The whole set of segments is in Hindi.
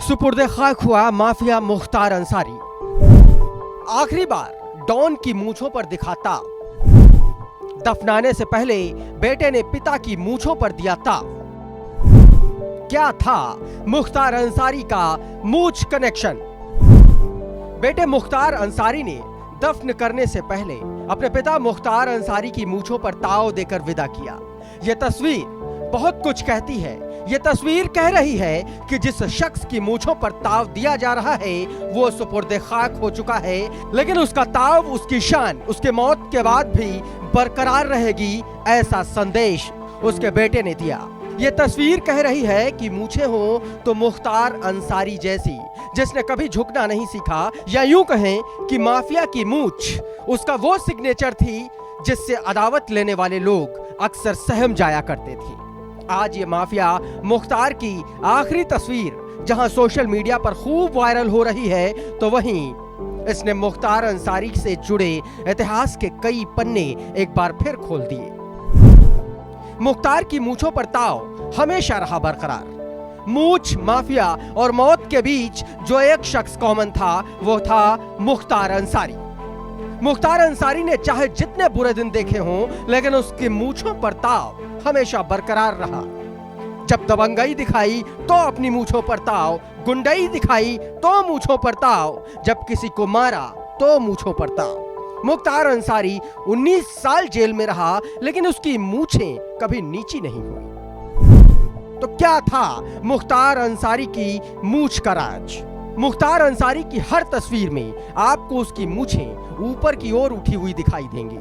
सुपुर्दे खाक हुआ माफिया मुख्तार अंसारी। आखिरी बार डॉन की मूंछों पर दिखा ताव। दफनाने से पहले बेटे ने पिता की मूंछों पर दिया ताव। क्या था मुख्तार अंसारी का मूंछ कनेक्शन? बेटे मुख्तार अंसारी ने दफन करने से पहले अपने पिता मुख्तार अंसारी की मूंछों पर ताव देकर विदा किया। यह तस्वीर बहुत कुछ कहती है। यह तस्वीर कह रही है कि जिस शख्स की मूंछों पर ताव दिया जा रहा है वो सुपुर्दे खाक हो चुका है, लेकिन उसका ताव, उसकी शान उसके मौत के बाद भी बरकरार रहेगी, ऐसा संदेश उसके बेटे ने दिया। यह तस्वीर कह रही है कि मूंछें हो तो मुख्तार अंसारी जैसी, जिसने कभी झुकना नहीं सीखा, या यूं कहें कि माफिया की मूंछ उसका वो सिग्नेचर थी जिससे अदावत लेने वाले लोग अक्सर सहम जाया करते थे। आज ये माफिया मुख्तार की आखिरी तस्वीर जहां सोशल मीडिया पर खूब वायरल हो रही है, तो वहीं इसने मुख्तार अंसारी से जुड़े इतिहास के कई पन्ने एक बार फिर खोल दिए। मुख्तार की मूंछों पर ताव हमेशा रहा बरकरार। मूंछ, माफिया और मौत के बीच जो एक शख्स कॉमन था वो था मुख्तार अंसारी। मुख्तार अंसारी ने चाहे जितने बुरे दिन देखे हों, लेकिन उसकी मूंछों पर ताव हमेशा बरकरार रहा। जब दबंगई दिखाई तो अपनी मूंछों पर ताव, गुंडई दिखाई तो मूंछों पर ताव, जब किसी को मारा तो मूंछों पर ताव। मुख्तार अंसारी 19 साल जेल में रहा, लेकिन उसकी मूंछें कभी नीची नहीं हुई। तो क्या था मुख्तार अंसारी की मूंछ का राज? मुख्तार अंसारी की हर तस्वीर में आपको उसकी मूंछें ऊपर की ओर उठी हुई दिखाई देंगी।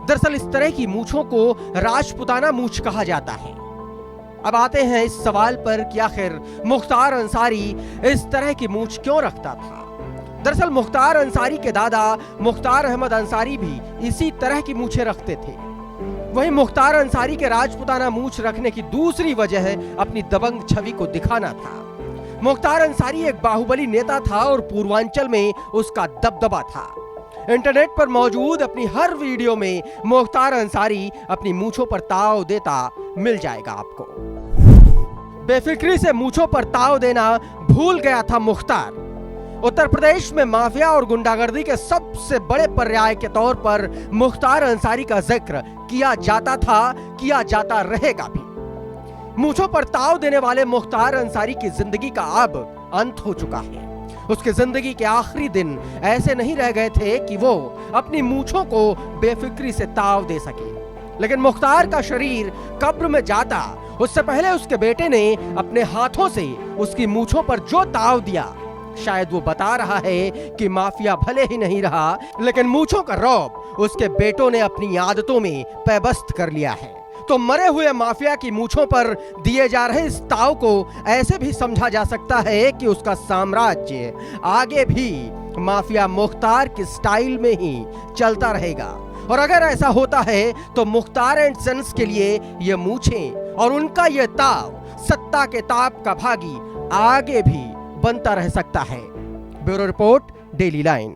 दरअसल इस तरह की मूंछों को राजपुताना मूंछ कहा जाता है। अब आते हैं इस सवाल पर कि आखिर मुख्तार अंसारी इस तरह की मूंछ क्यों रखता था। दरअसल मुख्तार अंसारी के दादा मुख्तार अहमद अंसारी भी इसी तरह की मूंछें रखते थे। वहीं मुख्तार अंसारी के राजपुताना मूंछ रखने की दूसरी वजह अपनी दबंग छवि को दिखाना था। मुख्तार अंसारी एक बाहुबली नेता था और पूर्वांचल में उसका दबदबा था। इंटरनेट पर मौजूद अपनी हर वीडियो में मुख्तार अंसारी अपनी मूंछों पर ताव देता मिल जाएगा आपको। बेफिक्री से मूंछों पर ताव देना भूल गया था मुख्तार। उत्तर प्रदेश में माफिया और गुंडागर्दी के सबसे बड़े पर्याय के तौर पर मुख्तार अंसारी का जिक्र किया जाता था, किया जाता रहेगा भी। मूंछों पर ताव देने वाले मुख्तार अंसारी की जिंदगी का अब अंत हो चुका है। उसकी जिंदगी के आखिरी दिन ऐसे नहीं रह गए थे कि वो अपनी मूंछों को बेफिक्री से ताव दे सके, लेकिन मुख्तार का शरीर कब्र में जाता उससे पहले उसके बेटे ने अपने हाथों से उसकी मूंछों पर जो ताव दिया, शायद वो बता रहा है कि माफिया भले ही नहीं रहा, लेकिन मूंछों का रौब उसके बेटों ने अपनी आदतों में पैबस्त कर लिया है। तो मरे हुए माफिया की मूंछों पर दिए जा रहे इस ताव को ऐसे भी समझा जा सकता है कि उसका साम्राज्य आगे भी माफिया मुख्तार की स्टाइल में ही चलता रहेगा। और अगर ऐसा होता है तो मुख्तार एंड सन्स के लिए ये मूंछें और उनका ये ताव सत्ता के ताप का भागी आगे भी बनता रह सकता है। Bureau report, daily line.